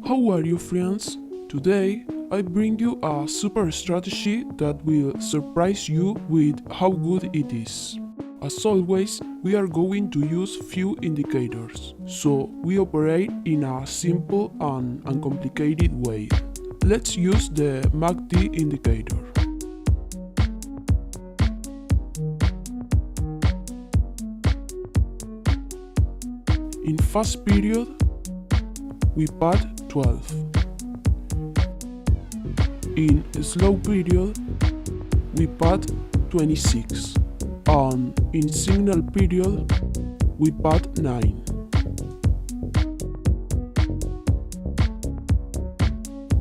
How are you, friends? Today I bring you a super strategy that will surprise you with how good it is. As always, we are going to use few indicators, so we operate in a simple and uncomplicated way. Let's use the MACD indicator. In fast period, we pad 12. In slow period, we pad 26. And in signal period, we pad 9.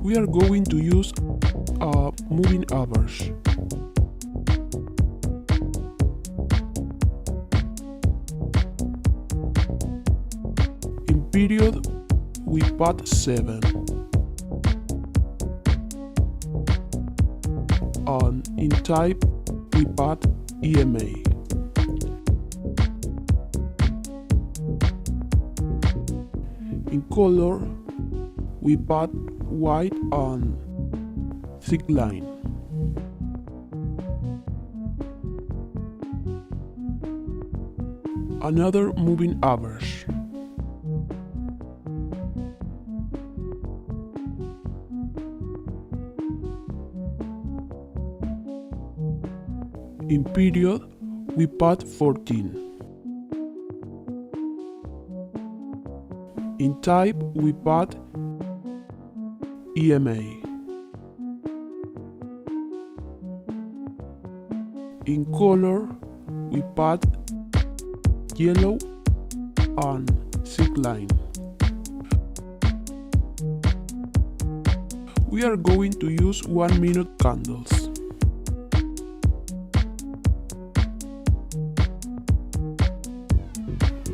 We are going to use a moving average. In period, we pad 7. And in type, we pad EMA. In color, we pad white and thick line. Another moving average. In period, we pad 14. In type, we pad EMA. In color, we pad yellow and thick line. We are going to use 1 minute candles.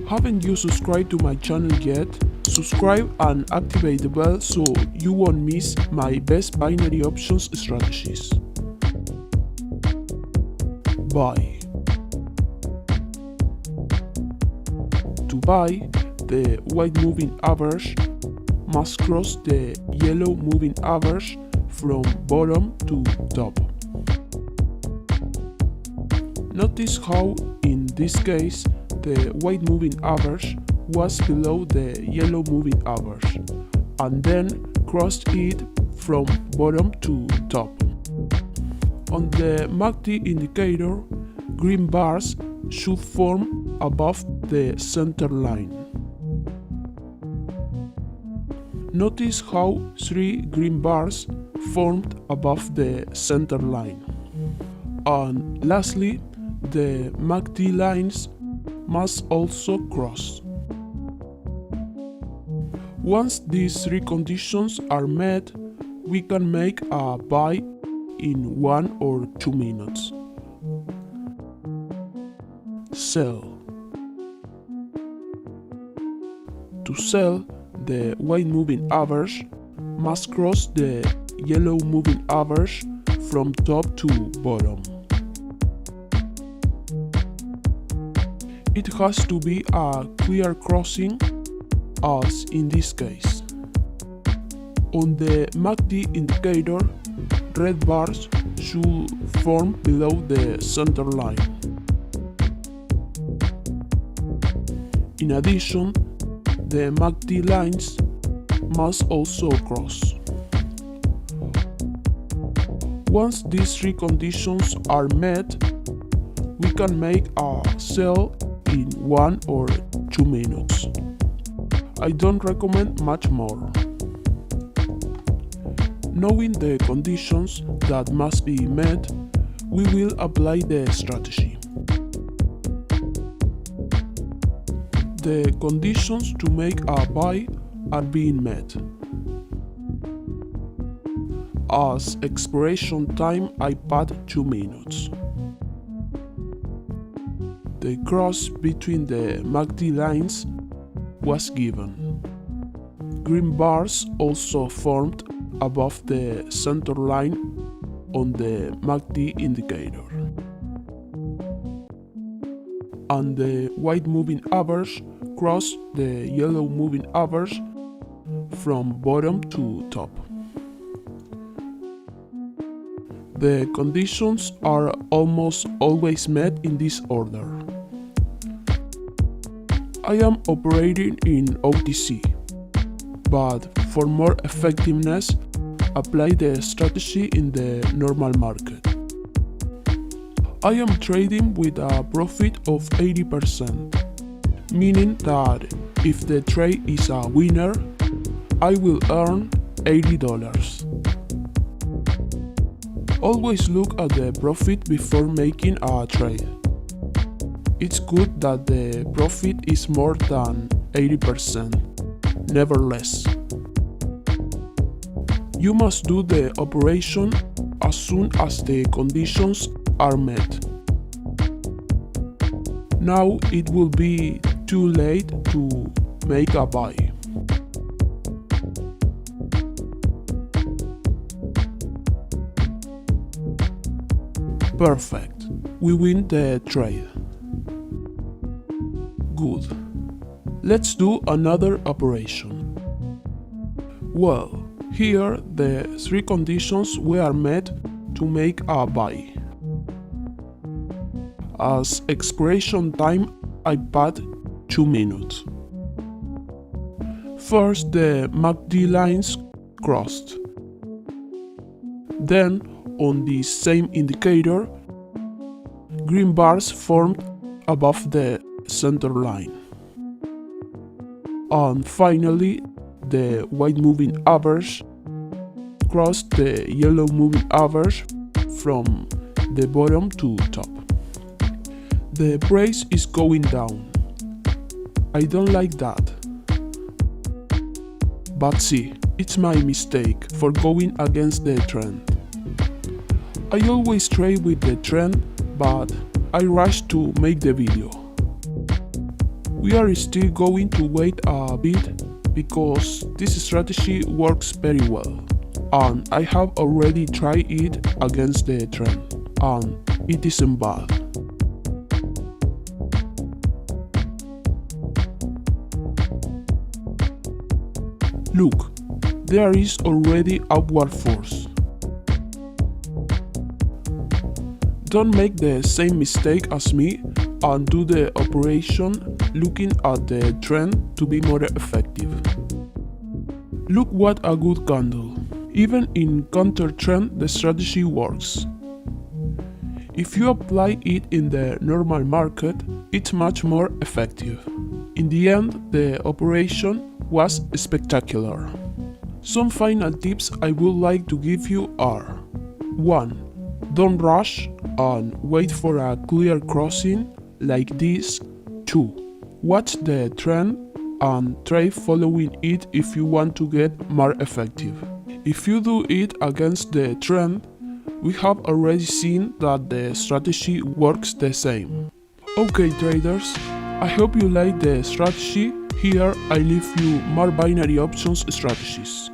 Haven't you subscribed to my channel yet? Subscribe and activate the bell so you won't miss my best binary options strategies. Buy. To buy, the white moving average must cross the yellow moving average from bottom to top. Notice how, in this case, the white moving average was below the yellow moving average, and then crossed it from bottom to top. On the MACD indicator, green bars should form above the center line. Notice how 3 green bars formed above the center line. And lastly, the MACD lines must also cross. Once these 3 conditions are met, we can make a buy in 1 or 2 minutes. Sell. To sell, the white moving average must cross the yellow moving average from top to bottom. It has to be a clear crossing, as in this case. On the MACD indicator, red bars should form below the center line. In addition, the MACD lines must also cross. Once these 3 conditions are met, we can make a sell in 1 or 2 minutes. I don't recommend much more. Knowing the conditions that must be met, we will apply the strategy. The conditions to make a buy are being met. As expiration time, I pad 2 minutes. The cross between the MACD lines was given. Green bars also formed above the center line on the MACD indicator. And the white moving average crossed the yellow moving average from bottom to top. The conditions are almost always met in this order. I am operating in OTC, but for more effectiveness, apply the strategy in the normal market. I am trading with a profit of 80%, meaning that if the trade is a winner, I will earn $80. Always look at the profit before making a trade. It's good that the profit is more than 80%, never less. You must do the operation as soon as the conditions are met. Now it will be too late to make a buy. Perfect. We win the trade. Good. Let's do another operation. Well, here the three conditions were met to make a buy. As expiration time, I put 2 minutes. First, the MACD lines crossed. Then, on the same indicator, green bars formed above the center line. And finally, the white moving average crossed the yellow moving average from the bottom to top. The price is going down. I don't like that. But see, it's my mistake for going against the trend. I always trade with the trend, but I rushed to make the video. We are still going to wait a bit because this strategy works very well, and I have already tried it against the trend, and it isn't bad. Look, there is already upward force. Don't make the same mistake as me and do the operation looking at the trend to be more effective. Look what a good candle. Even in counter trend, the strategy works. If you apply it in the normal market, it's much more effective. In the end, the operation was spectacular. Some final tips I would like to give you are: 1. Don't rush and wait for a clear crossing like this. 2. Watch the trend and try following it if you want to get more effective. If you do it against the trend, we have already seen that the strategy works the same. Okay traders, I hope you like the strategy. Here I leave you more binary options strategies.